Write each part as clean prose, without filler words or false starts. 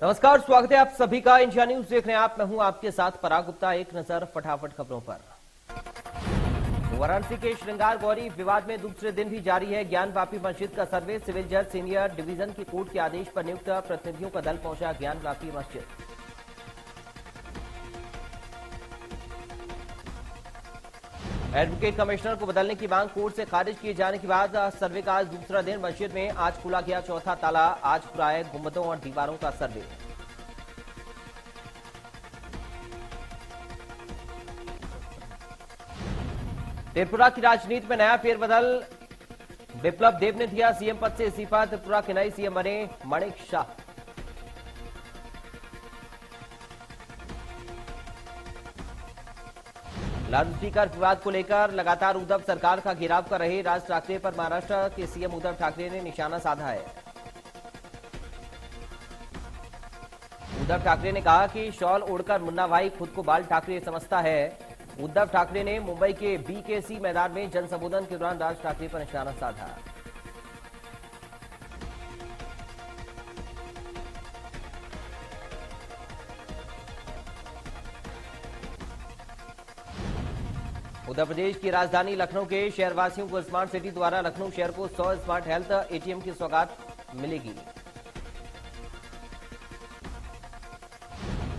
नमस्कार, स्वागत है आप सभी का। इंडिया न्यूज देख रहे हैं आप। मैं हूं आपके साथ पराग गुप्ता। एक नजर फटाफट खबरों पर। वाराणसी के श्रृंगार गौरी विवाद में दूसरे दिन भी जारी है ज्ञान वापी मस्जिद का सर्वे। सिविल जज सीनियर डिवीजन की कोर्ट के आदेश पर नियुक्त प्रतिनिधियों का दल पहुंचा ज्ञान वापी मस्जिद। एडवोकेट कमिश्नर को बदलने की मांग कोर्ट से खारिज किए जाने के बाद सर्वे का आज दूसरा दिन। मस्जिद में आज खुला गया चौथा ताला। आज खुला है गुंबदों और दीवारों का सर्वे। त्रिपुरा की राजनीति में नया फेरबदल। बिप्लब देब ने दिया सीएम पद से इस्तीफा। त्रिपुरा के नए सीएम बने माणिक शाह। लालू स्पीकर विवाद को लेकर लगातार उद्धव सरकार का घेराव कर रहे राज ठाकरे पर महाराष्ट्र के सीएम उद्धव ठाकरे ने निशाना साधा है। उद्धव ठाकरे ने कहा कि शॉल ओढ़कर मुन्ना भाई खुद को बाल ठाकरे समझता है। उद्धव ठाकरे ने मुंबई के बीकेसी मैदान में जनसंबोधन के दौरान राज ठाकरे पर निशाना साधा। उत्तर प्रदेश की राजधानी लखनऊ के शहरवासियों को स्मार्ट सिटी द्वारा लखनऊ शहर को 100 स्मार्ट हेल्थ एटीएम की सौगात मिलेगी।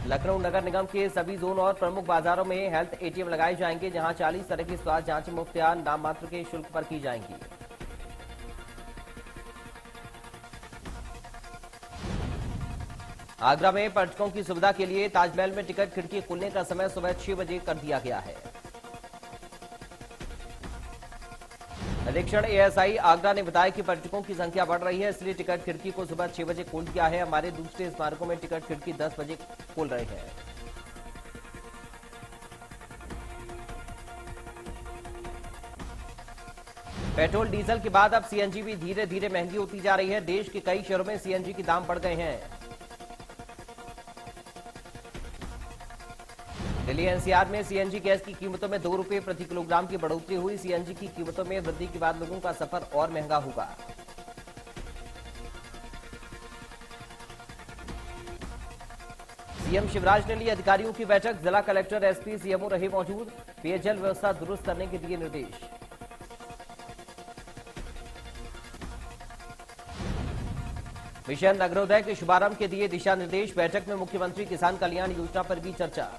लखनऊ नगर निगम के सभी जोन और प्रमुख बाजारों में हेल्थ एटीएम लगाए जाएंगे, जहां 40 तरह की स्वास्थ्य जांचें मुफ्त या नाम मात्र के शुल्क पर की जाएंगी। आगरा में पर्यटकों की सुविधा के लिए ताजमहल में टिकट खिड़की खुलने का समय सुबह 6 बजे कर दिया गया है। अधीक्षण एएसआई आगरा ने बताया कि पर्यटकों की संख्या बढ़ रही है, इसलिए टिकट खिड़की को सुबह 6 बजे खोल दिया है। हमारे दूसरे स्मारकों में टिकट खिड़की 10 बजे खोल रहे हैं। पेट्रोल डीजल के बाद अब सीएनजी भी धीरे धीरे महंगी होती जा रही है। देश के कई शहरों में सीएनजी के दाम बढ़ गए हैं। दिल्ली एनसीआर में सीएनजी गैस की कीमतों में 2 रुपये प्रति किलोग्राम की बढ़ोतरी हुई। सीएनजी की कीमतों में वृद्धि के बाद लोगों का सफर और महंगा होगा। सीएम शिवराज ने ली अधिकारियों की बैठक। जिला कलेक्टर, एसपी, सीएमओ रहे मौजूद। पेयजल व्यवस्था दुरुस्त करने के दिए निर्देश। मिशन नगरोदय के शुभारंभ के दिए दिशा निर्देश। बैठक में मुख्यमंत्री किसान कल्याण योजना पर भी चर्चा।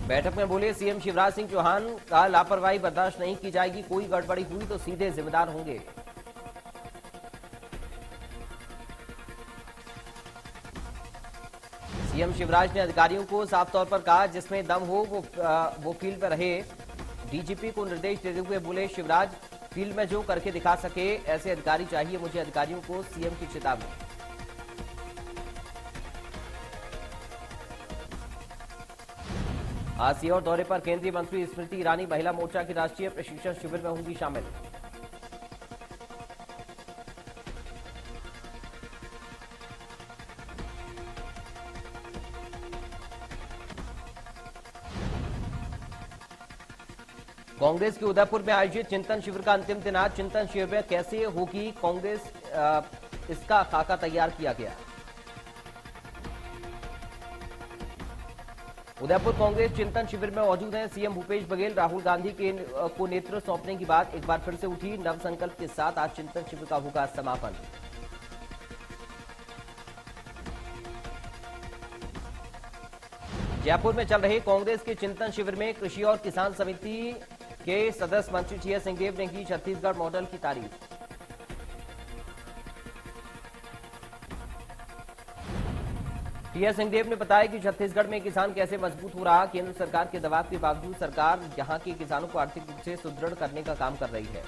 बैठक में बोले सीएम शिवराज सिंह चौहान का लापरवाही बर्दाश्त नहीं की जाएगी। कोई गड़बड़ी हुई तो सीधे जिम्मेदार होंगे। सीएम शिवराज ने अधिकारियों को साफ तौर पर कहा, जिसमें दम हो वो फील्ड पर रहे। डीजीपी को निर्देश देते हुए बोले शिवराज, फील्ड में जो करके दिखा सके ऐसे अधिकारी चाहिए मुझे। अधिकारियों को सीएम की चेतावनी। आज सीहोर दौरे पर केंद्रीय मंत्री स्मृति ईरानी महिला मोर्चा की राष्ट्रीय प्रशिक्षण शिविर में होंगी शामिल। कांग्रेस के उदयपुर में आयोजित चिंतन शिविर का अंतिम दिन आज। चिंतन शिविर में कैसे होगी कांग्रेस, इसका खाका तैयार किया गया। उदयपुर कांग्रेस चिंतन शिविर में मौजूद हैं सीएम भूपेश बघेल। राहुल गांधी को नेतृत्व सौंपने के बाद एक बार फिर से उठी नव संकल्प के साथ आज चिंतन शिविर का होगा समापन। जयपुर में चल रहे कांग्रेस के चिंतन शिविर में कृषि और किसान समिति के सदस्य मंत्री टीएस सिंहदेव ने की छत्तीसगढ़ मॉडल की तारीफ। टीएस सिंहदेव ने बताया कि छत्तीसगढ़ में किसान कैसे मजबूत हो रहा। केंद्र सरकार के दबाव के बावजूद सरकार यहां के किसानों को आर्थिक रूप से सुदृढ़ करने का काम कर रही है।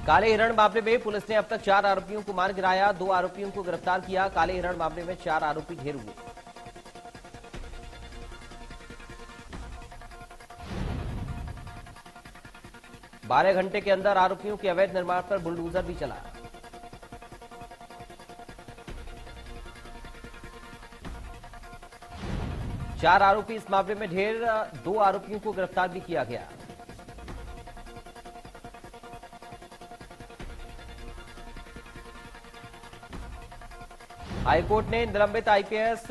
काले हिरण मामले में पुलिस ने अब तक 4 आरोपियों को मार गिराया। 2 आरोपियों को गिरफ्तार किया। काले हिरण मामले में 4 आरोपी घेर हुए। बारह घंटे के अंदर आरोपियों के अवैध निर्माण पर बुलडोजर भी चला। 4 आरोपी इस मामले में ढेर, 2 आरोपियों को गिरफ्तार भी किया गया। हाईकोर्ट ने निलंबित आईपीएस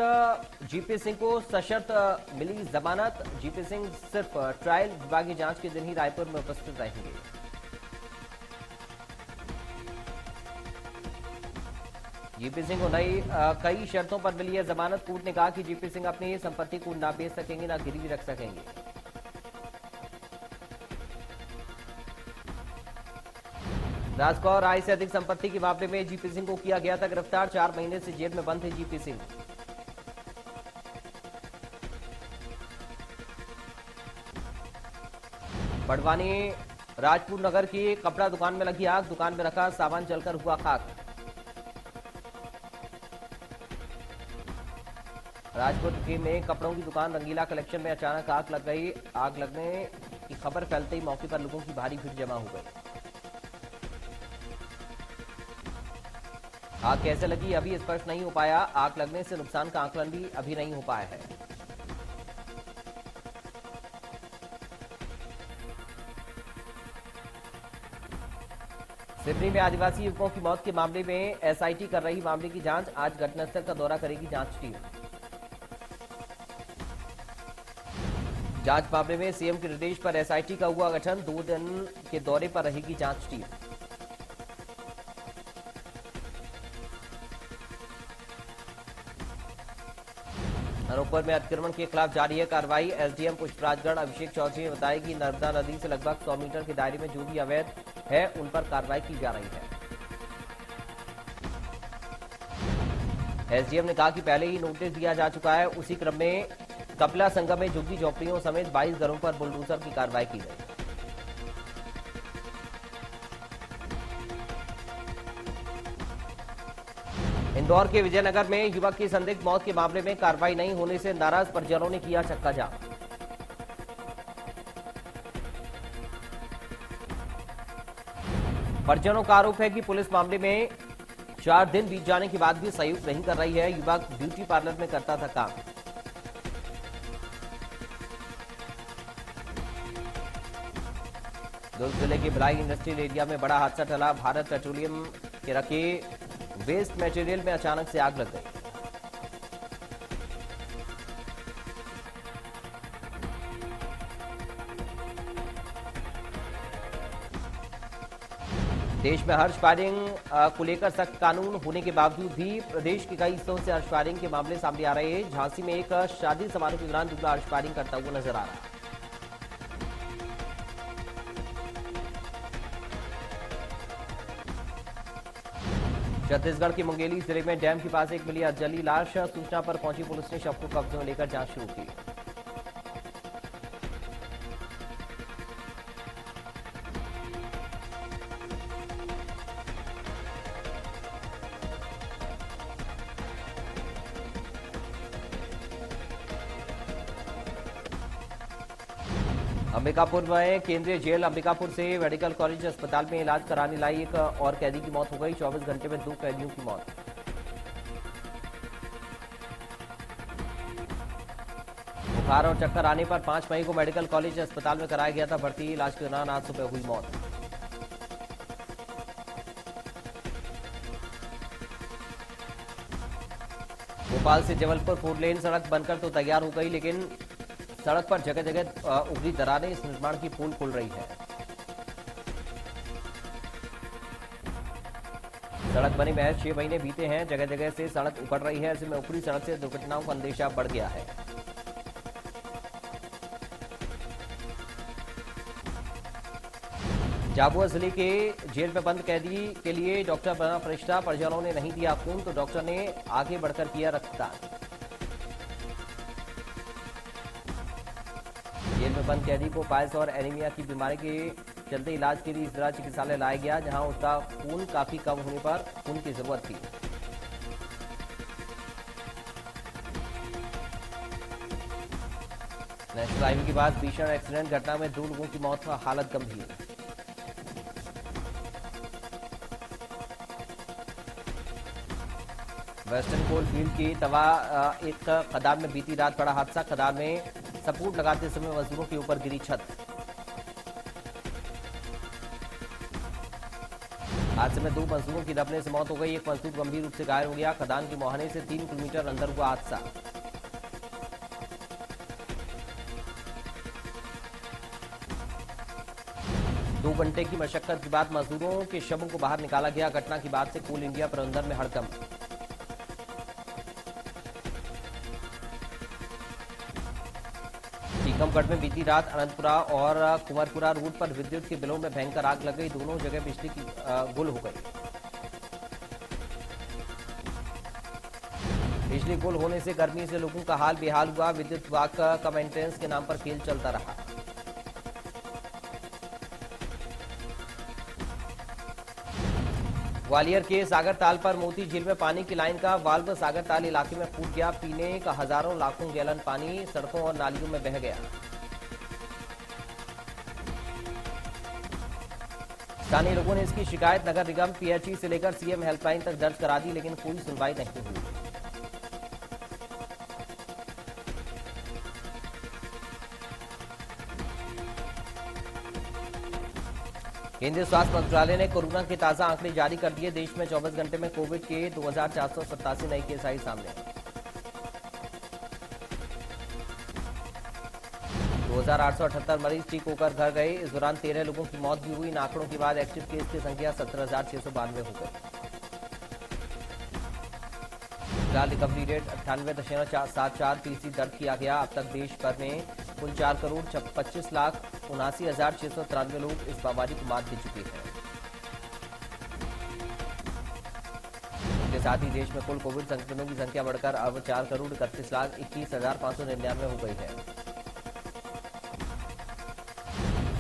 जीपी सिंह को सशर्त मिली जमानत। जीपी सिंह सिर्फ ट्रायल विभागीय जांच के दिन ही रायपुर में उपस्थित रहेंगे। जीपी सिंह को कई शर्तों पर मिली है जमानत। कोर्ट ने कहा कि जीपी सिंह अपनी संपत्ति को ना बेच सकेंगे, ना गिरवी रख सकेंगे। राजकौर आय से अधिक संपत्ति के मामले में जीपी सिंह को किया गया था गिरफ्तार। 4 महीने से जेल में बंद थे जीपी सिंह। बड़वानी राजपुर नगर की कपड़ा दुकान में लगी आग, दुकान में रखा सामान जलकर हुआ खाक। राजपुर में कपड़ों की दुकान रंगीला कलेक्शन में अचानक आग लग गई। आग लगने की खबर फैलते ही मौके पर लोगों की भारी भीड़ जमा हो गई। आग कैसे लगी अभी स्पष्ट नहीं हो पाया। आग लगने से नुकसान का आकलन भी अभी नहीं हो पाया है। सिवनी में आदिवासी युवकों की मौत के मामले में एसआईटी कर रही मामले की जांच। आज घटनास्थल का दौरा करेगी जांच टीम। जांच मामले में सीएम के निर्देश पर एसआईटी का हुआ गठन। 2 दिन के दौरे पर रहेगी जांच टीम। अनूपपुर में अतिक्रमण के खिलाफ जारी है कार्रवाई। एसडीएम पुष्पराजगढ़ अभिषेक चौधरी ने बताया कि नर्मदा नदी से लगभग 100 मीटर के दायरे में जो भी अवैध है उन पर कार्रवाई की जा रही है। एसडीएम ने कहा कि पहले ही नोटिस दिया जा चुका है। उसी क्रम में कपिला संगम में झुग्गी झोपड़ियों समेत 22 घरों पर बुलडोजर की कार्रवाई की गई। इंदौर के विजयनगर में युवक की संदिग्ध मौत के मामले में कार्रवाई नहीं होने से नाराज परिजनों ने किया चक्का जाम। परिजनों का आरोप है कि पुलिस मामले में 4 दिन बीत जाने के बाद भी सहयोग नहीं कर रही है। युवक ब्यूटी पार्लर में करता था काम। दुर्ग जिले के भिलाई इंडस्ट्रियल एरिया में बड़ा हादसा टला। भारत पेट्रोलियम के रखे वेस्ट मटेरियल में अचानक से आग लग गई। देश में हॉर्स फायरिंग को लेकर सख्त कानून होने के बावजूद भी प्रदेश के कई हिस्सों से हॉर्स फायरिंग के मामले सामने आ रहे हैं। झांसी में एक शादी समारोह के दौरान दूसरा हॉर्स फायरिंग करता हुआ नजर आ रहा है। छत्तीसगढ़ के मुंगेली जिले में डैम के पास एक मिली जली लाश। सूचना पर पहुंची पुलिस ने शव को कब्जे में लेकर जांच शुरू की। अंबिकापुर में केंद्रीय जेल अंबिकापुर से मेडिकल कॉलेज अस्पताल में इलाज कराने लाई एक और कैदी की मौत हो गई। 24 घंटे में 2 कैदियों की मौत। बुखार और चक्कर आने पर 5 मई को मेडिकल कॉलेज अस्पताल में कराया गया था भर्ती। इलाज के दौरान आज सुबह हुई मौत। भोपाल से जबलपुर 4 लेन सड़क बनकर तो तैयार हो गई, लेकिन सड़क पर जगह जगह उभरी दरारें इस निर्माण की पोल खुल रही है। सड़क बने महज 6 महीने बीते हैं, जगह जगह से सड़क उखड़ रही है। ऐसे में ऊपरी सड़क से दुर्घटनाओं का अंदेशा बढ़ गया है। झाबुआ जिले के जेल में बंद कैदी के लिए डॉक्टर बना फरिश्ता। परिजनों ने नहीं दिया खून तो डॉक्टर ने आगे बढ़कर किया रक्तदान। जेल में बंद कैदी को पायल्स और एनीमिया की बीमारी के चलते इलाज के लिए जिला चिकित्सालय लाया गया, जहां उसका खून काफी कम होने पर खून की जरूरत थी। नेशनल हाईवे के बाद भीषण एक्सीडेंट घटना में 2 लोगों की मौत, हालत गंभीर। वेस्टर्न कोल फील्ड की तवा एक खदान में बीती रात बड़ा हादसा। खदान में सपोर्ट लगाते समय मजदूरों के ऊपर गिरी छत। हादसे में 2 मजदूरों की दबने से मौत हो गई। एक मजदूर गंभीर रूप से घायल हो गया। खदान के मुहाने से 3 किलोमीटर अंदर हुआ हादसा। दो घंटे की मशक्कत के बाद मजदूरों के शवों को बाहर निकाला गया। घटना की बात से कोल इंडिया प्रबंधन में हड़कंप। टीकमगढ़ में बीती रात अनंतपुरा और कुंवरपुरा रोड पर विद्युत के बिलों में भयंकर आग लग गई। दोनों जगह बिजली की गुल हो गई। बिजली गुल होने से गर्मी से लोगों का हाल बेहाल हुआ। विद्युत विभाग का मेंटेनेंस के नाम पर खेल चलता रहा। ग्वालियर के सागरताल पर मोती झील में पानी की लाइन का वाल्व सागरताल इलाके में फूट गया। पीने का हजारों लाखों गैलन पानी सड़कों और नालियों में बह गया। स्थानीय लोगों ने इसकी शिकायत नगर निगम पीएचई से लेकर सीएम हेल्पलाइन तक दर्ज करा दी, लेकिन कोई सुनवाई नहीं हुई। केंद्रीय स्वास्थ्य मंत्रालय ने कोरोना के ताजा आंकड़े जारी कर दिए। देश में 24 घंटे में कोविड के 2487 नए केस आए सामने। 2878 मरीज ठीक होकर घर गए। इस दौरान 13 लोगों की मौत भी हुई। इन आंकड़ों के बाद एक्टिव केस की संख्या 17,692 हो गई। फिलहाल रिकवरी रेट 98.74% दर्ज किया गया। अब तक देश भर में कुल 4,25,79,693 लोग इस बीमारी को मात दे चुके हैं। इसके साथ ही देश में कुल कोविड संक्रमितों की संख्या बढ़कर अब 4,31,21,599 हो गई है।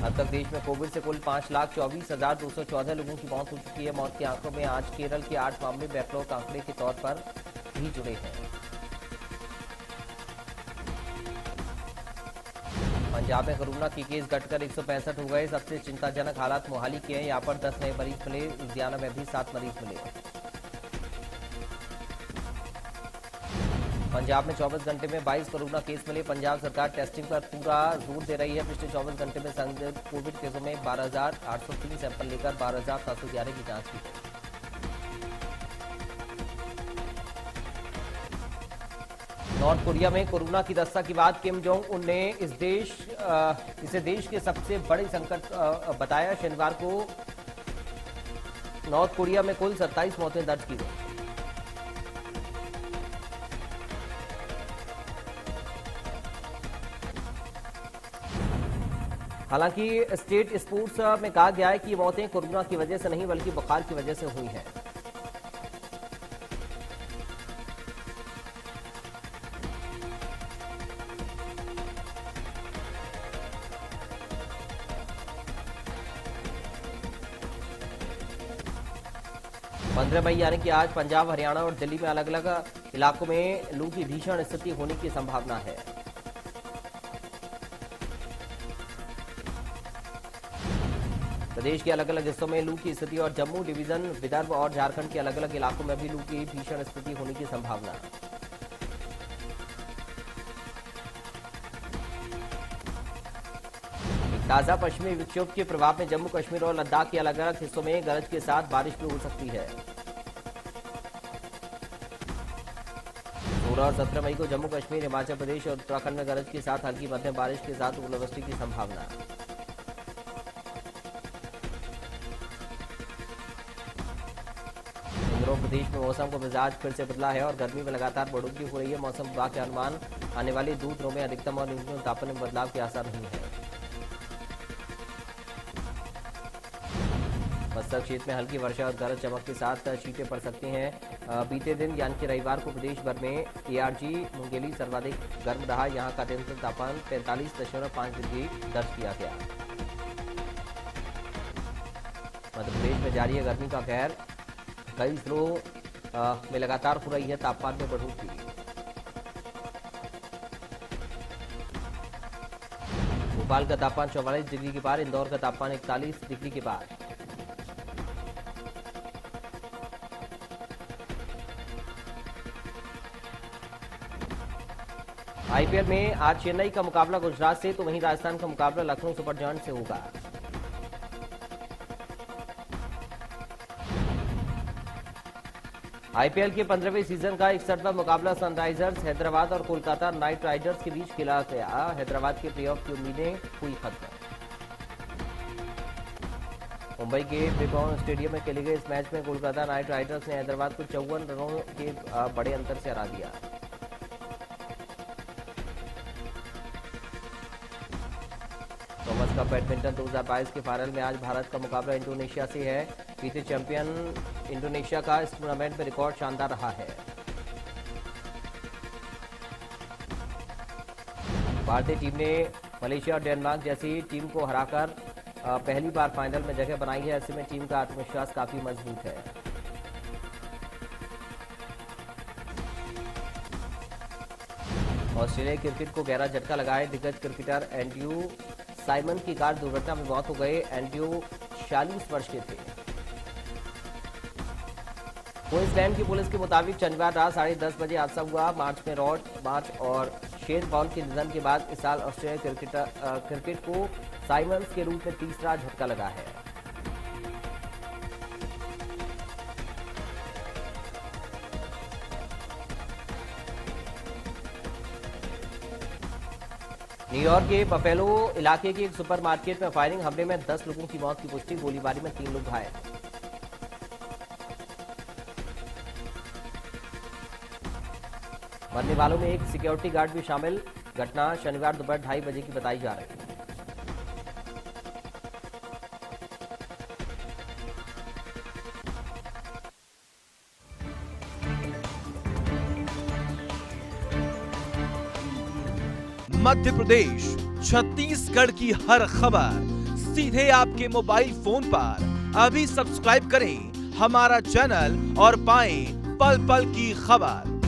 अब तक देश में कोविड से कुल 5,24,214 लोगों की मौत हो चुकी है। मौत के आंकड़ों में आज केरल के 8 मामले बैकलॉग आंकड़े के तौर पर भी जुड़े हैं। पंजाब में कोरोना के केस घटकर 165 हो गए। सबसे चिंताजनक हालात मोहाली के हैं। यहां पर 10 नए मरीज मिले। लुधियाना में भी 7 मरीज मिले। पंजाब में 24 घंटे में 22 कोरोना केस मिले। पंजाब सरकार टेस्टिंग पर पूरा जोर दे रही है। पिछले 24 घंटे में संदिग्ध कोविड केसों में 12,803 सैंपल लेकर 12,711 की जांच की गई। नॉर्थ कोरिया में कोरोना की दस्तक के बाद किम जोंग उन ने इसे देश के सबसे बड़े संकट बताया। शनिवार को नॉर्थ कोरिया में कुल 27 मौतें दर्ज की गई। हालांकि स्टेट स्पोर्ट्स में कहा गया है कि ये मौतें कोरोना की वजह से नहीं बल्कि बुखार की वजह से हुई हैं। मई यानी कि आज पंजाब, हरियाणा और दिल्ली में अलग अलग इलाकों में लू की भीषण स्थिति होने की संभावना है। प्रदेश के अलग अलग हिस्सों में लू की स्थिति और जम्मू डिवीजन, विदर्भ और झारखंड के अलग अलग इलाकों में भी लू की भीषण स्थिति होने की संभावना है। ताजा पश्चिमी विक्षोभ के प्रभाव में जम्मू कश्मीर और लद्दाख के अलग अलग हिस्सों में गरज के साथ बारिश भी हो सकती है। 16 और 17 मई को जम्मू कश्मीर, हिमाचल प्रदेश और उत्तराखंड में गरज के साथ हल्की मध्यम बारिश के साथ ओलावृष्टि की संभावना। इंदौर प्रदेश में मौसम का मिजाज फिर से बदला है और गर्मी में लगातार बढ़ोतरी हो रही है। मौसम विभाग के अनुमान आने वाले 2 दिनों में अधिकतम और न्यूनतम तापमान में बदलाव के आसार नहीं है। बस्तर क्षेत्र में हल्की वर्षा और गरज चमक के साथ छींटे पड़ सकती हैं। बीते दिन यानी कि रविवार को प्रदेश भर में एआरजी मुंगेली सर्वाधिक गर्म रहा। यहां का न्यूनतम तापमान 45.5 डिग्री दर्ज किया गया। मध्य प्रदेश में जारी है गर्मी का कहर। कई जिलों में लगातार हो रही है तापमान में बढ़ोतरी। भोपाल का तापमान 44 डिग्री के पार, इंदौर का तापमान 41 डिग्री के पार। आईपीएल में आज चेन्नई का मुकाबला गुजरात से, तो वहीं राजस्थान का मुकाबला लखनऊ सुपर जायंट्स से होगा। आईपीएल के 15वें सीजन का 61वां मुकाबला सनराइजर्स हैदराबाद और कोलकाता नाइट राइडर्स के बीच खेला गया। हैदराबाद के प्लेऑफ की उम्मीदें हुई खत्म। मुंबई के ब्रिकॉन स्टेडियम में खेले गए इस मैच में कोलकाता नाइट राइडर्स ने हैदराबाद को 54 रनों के बड़े अंतर से हरा दिया। थॉमस कप बैडमिंटन 2022 के फाइनल में आज भारत का मुकाबला इंडोनेशिया से है। विश्व चैंपियन इंडोनेशिया का इस टूर्नामेंट में रिकॉर्ड शानदार रहा है। भारतीय टीम ने मलेशिया और डेनमार्क जैसी टीम को हराकर पहली बार फाइनल में जगह बनाई है। ऐसे में टीम का आत्मविश्वास काफी मजबूत है। ऑस्ट्रेलिया क्रिकेट को गहरा झटका लगाए दिग्गज क्रिकेटर एंड्रयू साइमन की कार दुर्घटना में मौत हो गई। एंड्रयू 46 वर्ष के थे। क्वींसलैंड की पुलिस के मुताबिक शनिवार रात 10:30 बजे हादसा हुआ। मार्च और शेन बॉर्न के निधन के बाद इस साल ऑस्ट्रेलिया क्रिकेट को साइमन्स के रूप में तीसरा झटका लगा है। न्यूयॉर्क के बफेलो इलाके के एक सुपरमार्केट में फायरिंग हमले में 10 लोगों की मौत की पुष्टि। गोलीबारी में 3 लोग घायल। मरने वालों में एक सिक्योरिटी गार्ड भी शामिल। घटना शनिवार दोपहर 2:30 बजे की बताई जा रही है। मध्य प्रदेश, छत्तीसगढ़ की हर खबर सीधे आपके मोबाइल फोन पर। अभी सब्सक्राइब करें हमारा चैनल और पाएं पल पल की खबर।